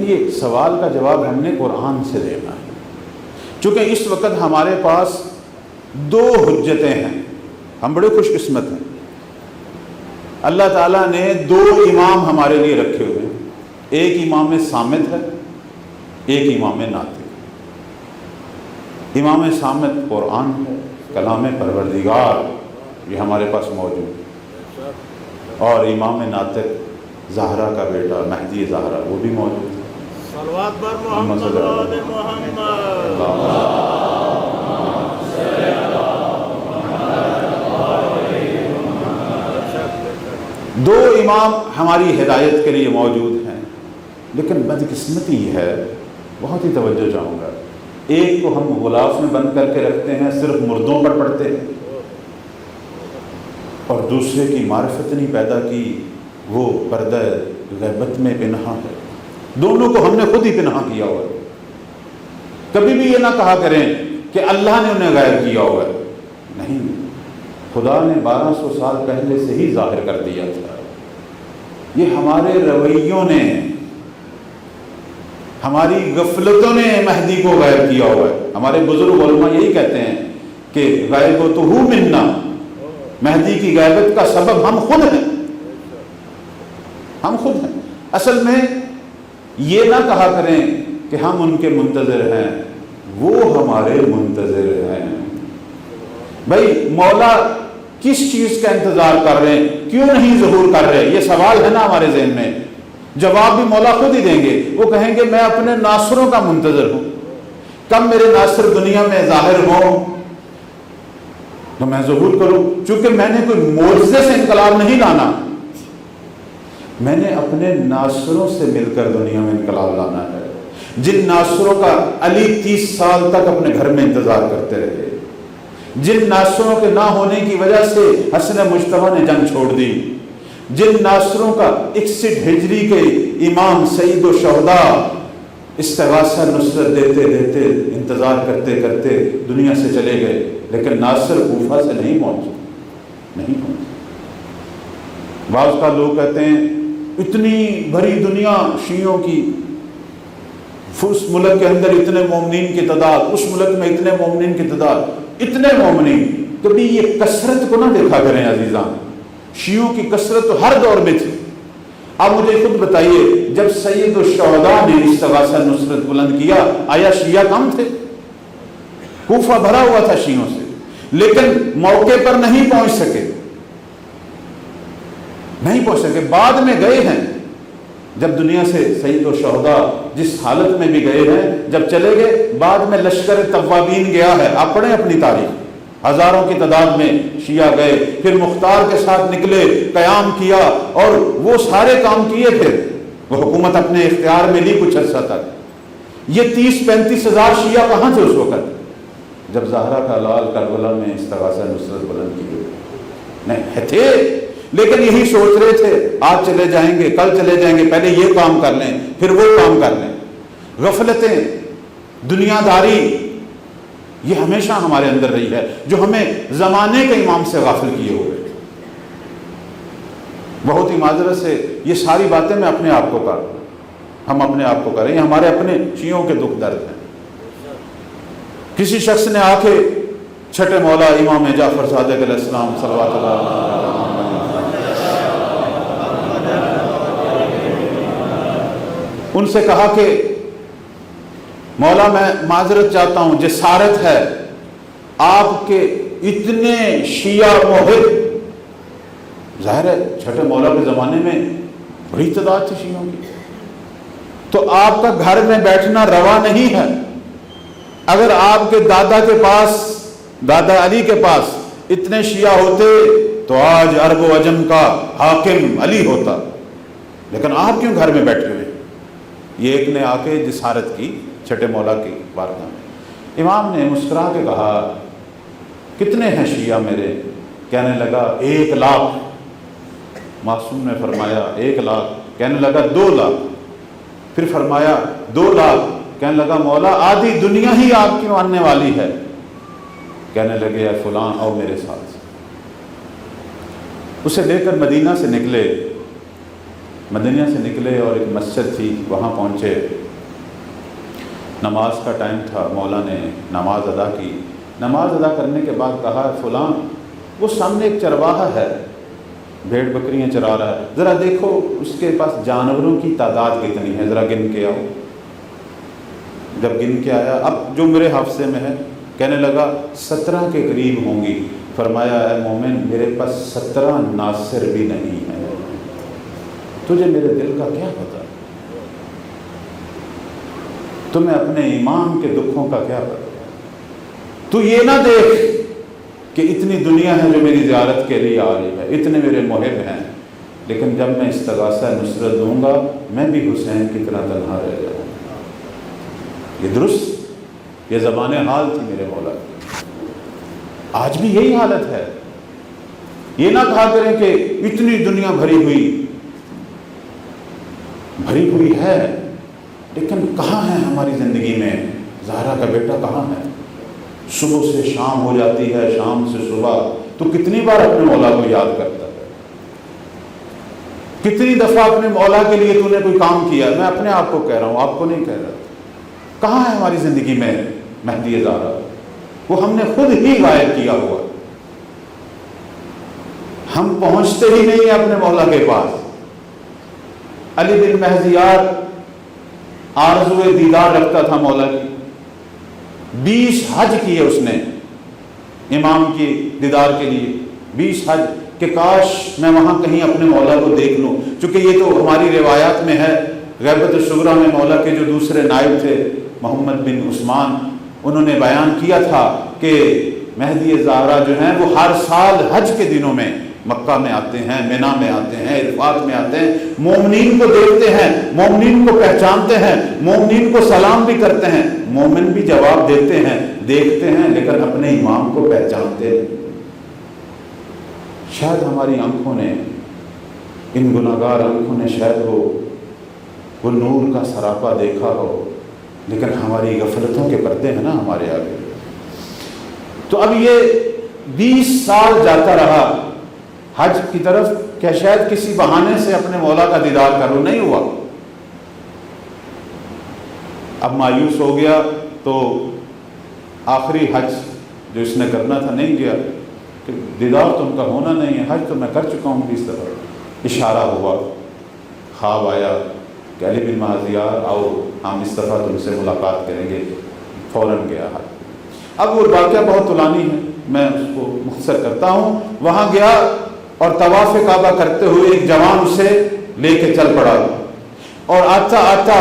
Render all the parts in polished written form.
دیکھیے سوال کا جواب ہم نے قرآن سے دینا ہے، چونکہ اس وقت ہمارے پاس دو حجتیں ہیں، ہم بڑے خوش قسمت ہیں، اللہ تعالیٰ نے دو امام ہمارے لیے رکھے ہوئے ہیں، ایک امام صامت ہے، ایک امام ناطق۔ امام صامت قرآن ہے، کلام پروردگار، یہ ہمارے پاس موجود ہے، اور امام ناطق زہرا کا بیٹا مہدی زہرا وہ بھی موجود ہے۔ صلوات بر محمد و آل محمد۔ دو امام ہماری ہدایت کے لیے موجود ہیں، لیکن بدقسمتی یہ ہے، بہت ہی توجہ چاہوں گا، ایک کو ہم غلاف میں بند کر کے رکھتے ہیں، صرف مردوں پر پڑھتے ہیں، اور دوسرے کی معرفت نہیں پیدا کی، وہ پردہ غیبت میں پنہاں ہے۔ دونوں کو ہم نے خود ہی پنہاں کیا ہوا ہے۔ کبھی بھی یہ نہ کہا کریں کہ اللہ نے انہیں غائب کیا ہوا ہے، نہیں، خدا نے 1200 سال پہلے سے ہی ظاہر کر دیا تھا۔ یہ ہمارے رویوں نے، ہماری غفلتوں نے مہدی کو غائب کیا ہوا ہے۔ ہمارے بزرگ علماء یہی کہتے ہیں کہ غائبتہ منا، مہدی کی غیبت کا سبب ہم خود ہیں، ہم خود ہیں۔ اصل میں یہ نہ کہا کریں کہ ہم ان کے منتظر ہیں، وہ ہمارے منتظر ہیں۔ بھائی مولا کس چیز کا انتظار کر رہے ہیں، کیوں نہیں ظہور کر رہے، یہ سوال ہے نا ہمارے ذہن میں۔ جواب بھی مولا خود ہی دیں گے، وہ کہیں گے میں اپنے ناصروں کا منتظر ہوں، کب میرے ناصر دنیا میں ظاہر ہوں تو میں ظہور کروں، چونکہ میں نے کوئی معجزے سے انقلاب نہیں لانا، میں نے اپنے ناصروں سے مل کر دنیا میں انقلاب لانا ہے، جن ناصروں کا علی 30 سال تک اپنے گھر میں انتظار کرتے رہے، جن ناصروں کے نہ ہونے کی وجہ سے حسن مجتبیٰ نے جنگ چھوڑ دی، جن ناصروں کا 61 ہجری کے امام سید الشہداء استغاثہ نصرت دیتے دیتے انتظار کرتے کرتے دنیا سے چلے گئے، لیکن ناصر کوفہ سے نہیں پہنچے۔ بعض کا لوگ کہتے ہیں اتنی بھری دنیا شیعوں کی، اس ملک کے اندر اتنے مومنین کی تعداد، اس ملک میں اتنے مومنین کی تعداد، اتنے مومنین، کبھی یہ کثرت کو نہ دیکھا کریں عزیزان، شیعوں کی کثرت تو ہر دور میں تھی۔ اب مجھے خود بتائیے، جب سید الشہداء نے استغاثہ نصرت بلند کیا، آیا شیعہ کم تھے؟ کوفہ بھرا ہوا تھا شیعوں سے، لیکن موقع پر نہیں پہنچ سکے، نہیں پہنچ سکے، بعد میں گئے ہیں۔ جب دنیا سے سید الشہداء جس حالت میں بھی گئے ہیں، جب چلے گئے، بعد میں لشکر توابین گیا ہے، آپ پڑھیں اپنی تاریخ، ہزاروں کی تعداد میں شیعہ گئے، پھر مختار کے ساتھ نکلے، قیام کیا، اور وہ سارے کام کیے، پھر وہ حکومت اپنے اختیار میں لی کچھ عرصہ تک۔ یہ 30-35 ہزار شیعہ کہاں تھے اس وقت جب زہرا کا لال کربلا میں استغاثہ نصرت بلند کی؟ نہیں تھے، لیکن یہی سوچ رہے تھے آج چلے جائیں گے، کل چلے جائیں گے، پہلے یہ کام کر لیں پھر وہ کام کر لیں۔ غفلتیں، دنیا داری، یہ ہمیشہ ہمارے اندر رہی ہے، جو ہمیں زمانے کے امام سے غافل کیے ہوئے۔ بہت ہی معذرت سے یہ ساری باتیں میں اپنے آپ کو کر رہا ہوں، ہم اپنے آپ کو کر رہے ہیں، ہمارے اپنے شیعوں کے دکھ درد ہیں۔ کسی شخص نے آ کے چھٹے مولا امام جعفر صادق علیہ السلام صلوات اللہ علیہ ان سے کہا کہ مولا میں معذرت چاہتا ہوں، جسارت ہے، آپ کے اتنے شیعہ موحد، ظاہر ہے چھٹے مولا کے زمانے میں بڑی تعداد تھی شیعوں کی، تو آپ کا گھر میں بیٹھنا روا نہیں ہے۔ اگر آپ کے دادا کے پاس، دادا علی کے پاس اتنے شیعہ ہوتے تو آج عرب و عجم کا حاکم علی ہوتا، لیکن آپ کیوں گھر میں بیٹھے ہوئے؟ یہ ایک نے آ کے جسارت کی چھٹے مولا کی بارگاہ میں۔ امام نے مسکرا کے کہا کتنے ہیں شیعہ میرے؟ کہنے لگا 1 لاکھ۔ معصوم نے فرمایا 1 لاکھ، کہنے لگا 2 لاکھ، پھر فرمایا 2 لاکھ، کہنے لگا مولا آدھی دنیا ہی آپ کی ماننے والی ہے۔ کہنے لگے اے فلاں آؤ میرے ساتھ۔ اسے لے کر مدینہ سے نکلے، مدینہ سے نکلے اور ایک مسجد تھی وہاں پہنچے، نماز کا ٹائم تھا، مولا نے نماز ادا کی۔ نماز ادا کرنے کے بعد کہا فلاں وہ سامنے ایک چرواہا ہے، بھیڑ بکریاں چرا رہا ہے، ذرا دیکھو اس کے پاس جانوروں کی تعداد کتنی ہے، ذرا گن کے آؤ۔ جب گن کے آیا، اب جو میرے حافظے میں ہے، کہنے لگا 17 کے قریب ہوں گی۔ فرمایا اے مومن میرے پاس 17 ناصر بھی نہیں ہے، تجھے میرے دل کا کیا پتا، تمہیں اپنے ایمان کے دکھوں کا کیا پتا، تو یہ نہ دیکھ کہ اتنی دنیا ہے جو میری زیارت کے لیے آ رہی ہے، اتنے میرے محب ہیں، لیکن جب میں استغاثہ نصرت دوں گا میں بھی حسین کی طرح تنہا رہ جاؤں گا۔ یہ درست، یہ زبان حال تھی میرے مولا کی۔ آج بھی یہی حالت ہے۔ یہ نہ کہا کریں کہ اتنی دنیا بھری ہوئی ہے، لیکن کہاں ہے ہماری زندگی میں؟ زہرا کا بیٹا کہاں ہے؟ صبح سے شام ہو جاتی ہے، شام سے صبح، تو کتنی بار اپنے مولا کو یاد کرتا ہے؟ کتنی دفعہ اپنے مولا کے لیے تو نے کوئی کام کیا؟ میں اپنے آپ کو کہہ رہا ہوں، آپ کو نہیں کہہ رہا۔ کہاں ہے ہماری زندگی میں مہدی زہرا؟ وہ ہم نے خود ہی غائب کیا ہوا، ہم پہنچتے ہی نہیں ہیں اپنے مولا کے پاس۔ علی بن مہزیار آرزوئے دیدار رکھتا تھا مولا کی، 20 حج کیے اس نے امام کی دیدار کے لیے، 20 حج، کہ کاش میں وہاں کہیں اپنے مولا کو دیکھ لوں، چونکہ یہ تو ہماری روایات میں ہے۔ غیبت الصغریٰ میں مولا کے جو دوسرے نائب تھے محمد بن عثمان، انہوں نے بیان کیا تھا کہ مہدی زہرا جو ہیں وہ ہر سال حج کے دنوں میں مکہ میں آتے ہیں، مینا میں آتے ہیں، عرفات میں آتے ہیں، مومنین کو دیکھتے ہیں، مومنین کو پہچانتے ہیں، مومنین کو سلام بھی کرتے ہیں، مومن بھی جواب دیتے ہیں، دیکھتے ہیں، لیکن اپنے امام کو پہچانتے ہیں۔ شاید ہماری آنکھوں نے، ان گناہگار آنکھوں نے شاید وہ نور کا سراپا دیکھا ہو، لیکن ہماری غفلتوں کے پردے ہیں نا ہمارے آگے۔ تو اب یہ 20 سال جاتا رہا حج کی طرف کہ شاید کسی بہانے سے اپنے مولا کا دیدار کروں، نہیں ہوا۔ اب مایوس ہو گیا، تو آخری حج جو اس نے کرنا تھا نہیں گیا، کہ دیدار تم کا ہونا نہیں ہے، حج تو میں کر چکا ہوں 20 دفعہ۔ اشارہ ہوا، خواب آیا کہ علی بن مہزیار آؤ، ہم اس دفعہ تم سے ملاقات کریں گے۔ فوراً گیا حج۔ اب وہ واقعہ بہت طولانی ہے، میں اس کو مختصر کرتا ہوں۔ وہاں گیا اور طواف کعبہ کرتے ہوئے ایک جوان اسے لے کے چل پڑا، اور آتا آتا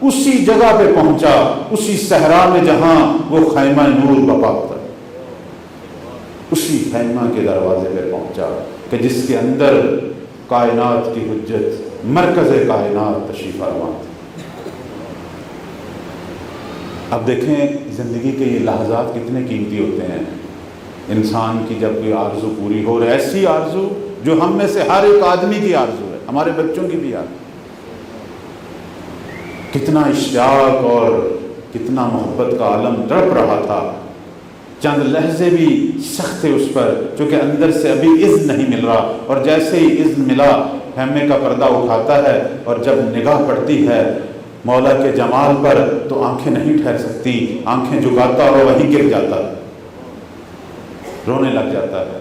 اسی جگہ پہ پہنچا، اسی صحرا میں جہاں وہ خیمہ نور بپا ہوتا ہے، اسی خیمہ کے دروازے پہ پہنچا کہ جس کے اندر کائنات کی حجت، مرکز کائنات تشریف فرما تھی۔ اب دیکھیں زندگی کے یہ لحظات کتنے قیمتی ہوتے ہیں۔ انسان کی جب کوئی آرزو پوری ہو رہی ہے، ایسی آرزو جو ہم میں سے ہر ایک آدمی کی آرزو ہے، ہمارے بچوں کی بھی آرزو، کتنا اشتیاق اور کتنا محبت کا عالم تڑپ رہا تھا۔ چند لحظے بھی سخت تھے اس پر، چونکہ اندر سے ابھی اذن نہیں مل رہا، اور جیسے ہی اذن ملا خیمے کا پردہ اٹھاتا ہے، اور جب نگاہ پڑتی ہے مولا کے جمال پر تو آنکھیں نہیں ٹھہر سکتی، آنکھیں جھکاتا اور وہیں گر جاتا ہے، رونے لگ جاتا ہے۔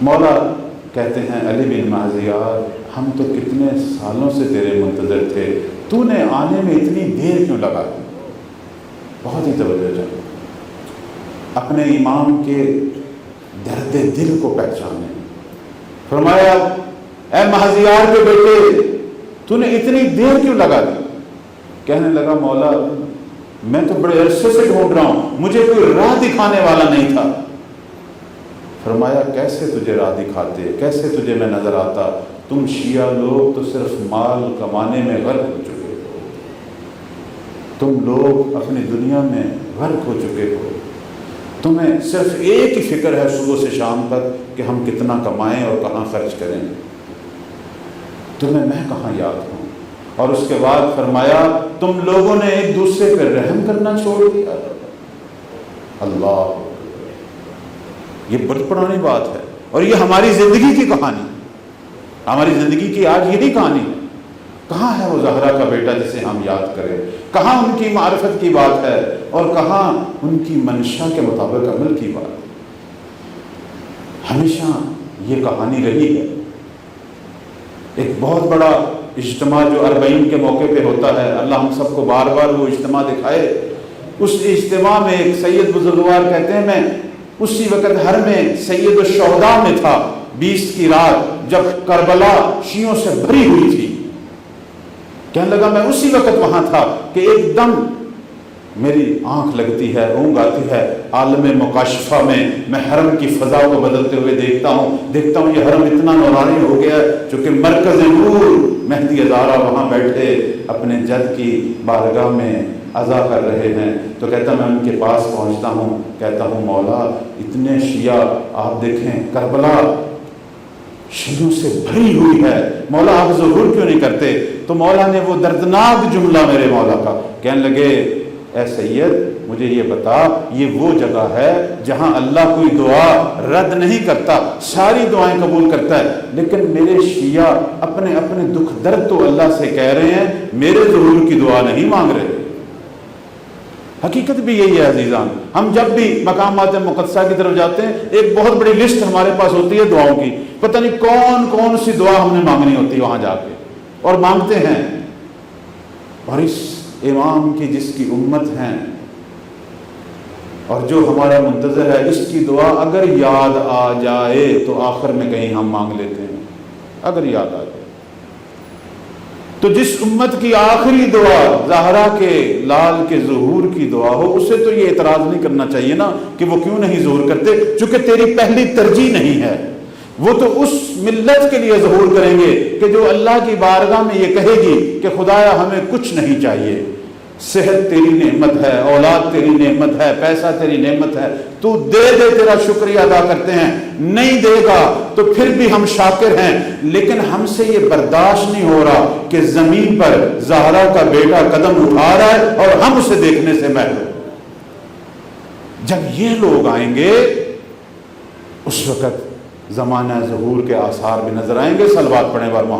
مولا کہتے ہیں علی بن مہزیار ہم تو کتنے سالوں سے تیرے منتظر تھے، تو نے آنے میں اتنی دیر کیوں لگا؟ بہت ہی توجہ چاہیے اپنے امام کے درد دل کو پہچانے۔ فرمایا اے مہزیار کے بیٹے تو نے اتنی دیر کیوں لگا دی؟ کہنے لگا مولا میں تو بڑے عرصے سے ڈھونڈ رہا ہوں، مجھے کوئی راہ دکھانے والا نہیں تھا۔ فرمایا کیسے تجھے راہ دکھاتے، کیسے تجھے میں نظر آتا؟ تم شیعہ لوگ تو صرف مال کمانے میں غرق ہو چکے ہو، تم لوگ اپنی دنیا میں غرق ہو چکے ہو، تمہیں صرف ایک ہی فکر ہے صبح سے شام تک کہ ہم کتنا کمائیں اور کہاں خرچ کریں، تمہیں میں کہاں یاد ہوں؟ اور اس کے بعد فرمایا تم لوگوں نے ایک دوسرے پہ رحم کرنا چھوڑ دیا۔ اللہ، یہ بڑی پرانی بات ہے، اور یہ ہماری زندگی کی کہانی۔ ہماری زندگی کی آج یہی کہانی ہے۔ کہاں ہے وہ زہرا کا بیٹا جسے ہم یاد کریں؟ کہاں ان کی معرفت کی بات ہے اور کہاں ان کی منشا کے مطابق عمل کی بات ہے؟ ہمیشہ یہ کہانی رہی ہے۔ ایک بہت بڑا اجتماع جو 40 کے موقع پہ ہوتا ہے، اللہ ہم سب کو بار بار وہ اجتماع دکھائے۔ اس اجتماع میں ایک سید بزرگوار کہتے ہیں، میں اسی وقت ہر میں سید الشہداء میں تھا، 20 کی رات جب کربلا شیعوں سے بھری ہوئی تھی۔ کہنے لگا میں اسی وقت وہاں تھا کہ ایک دم میری آنکھ لگتی ہے، اونگ آتی ہے، عالم مکاشفہ میں حرم کی فضا کو بدلتے ہوئے دیکھتا ہوں یہ حرم اتنا نورانی ہو گیا ہے، چونکہ مرکز نور مہدی ہزارہ وہاں بیٹھے اپنے جد کی بارگاہ میں عزا کر رہے ہیں۔ تو کہتا میں ان کے پاس پہنچتا ہوں، کہتا ہوں مولا اتنے شیعہ آپ دیکھیں، کربلا شیعوں سے بھری ہوئی ہے، مولا آپ ظہور کیوں نہیں کرتے؟ تو مولا نے وہ دردناک جملہ میرے مولا کا کہنے لگے، اے سید مجھے یہ بتا، یہ وہ جگہ ہے جہاں اللہ کوئی دعا رد نہیں کرتا، ساری دعائیں قبول کرتا ہے، لیکن میرے شیعہ اپنے اپنے دکھ درد تو اللہ سے کہہ رہے ہیں، میرے ظہور کی دعا نہیں مانگ رہے۔ حقیقت بھی یہی ہے عزیزان، ہم جب بھی مقامات مقدسہ کی طرف جاتے ہیں ایک بہت بڑی لسٹ ہمارے پاس ہوتی ہے دعاؤں کی، پتہ نہیں کون کون سی دعا ہم نے مانگنی ہوتی ہے وہاں جا کے، اور مانگتے ہیں۔ اور اس امام کی جس کی امت ہیں اور جو ہمارا منتظر ہے، اس کی دعا اگر یاد آ جائے تو آخر میں کہیں ہم مانگ لیتے ہیں، اگر یاد آ جائے تو جس امت کی آخری دعا زہرا کے لال کے ظہور کی دعا ہو، اسے تو یہ اعتراض نہیں کرنا چاہیے نا کہ وہ کیوں نہیں ظہور کرتے، چونکہ تیری پہلی ترجیح نہیں ہے۔ وہ تو اس ملت کے لیے ظہور کریں گے کہ جو اللہ کی بارگاہ میں یہ کہے گی کہ خدایا ہمیں کچھ نہیں چاہیے، صحت تیری نعمت ہے، اولاد تیری نعمت ہے، پیسہ تیری نعمت ہے، تو دے دے، تیرا شکریہ ادا کرتے ہیں، نہیں دے گا تو پھر بھی ہم شاکر ہیں، لیکن ہم سے یہ برداشت نہیں ہو رہا کہ زمین پر زہرا کا بیٹا قدم اٹھا رہا ہے اور ہم اسے دیکھنے سے محروم۔ جب یہ لوگ آئیں گے اس وقت زمانہ ظہور کے آثار بھی نظر آئیں گے۔ صلوات پڑھیں بار محمد۔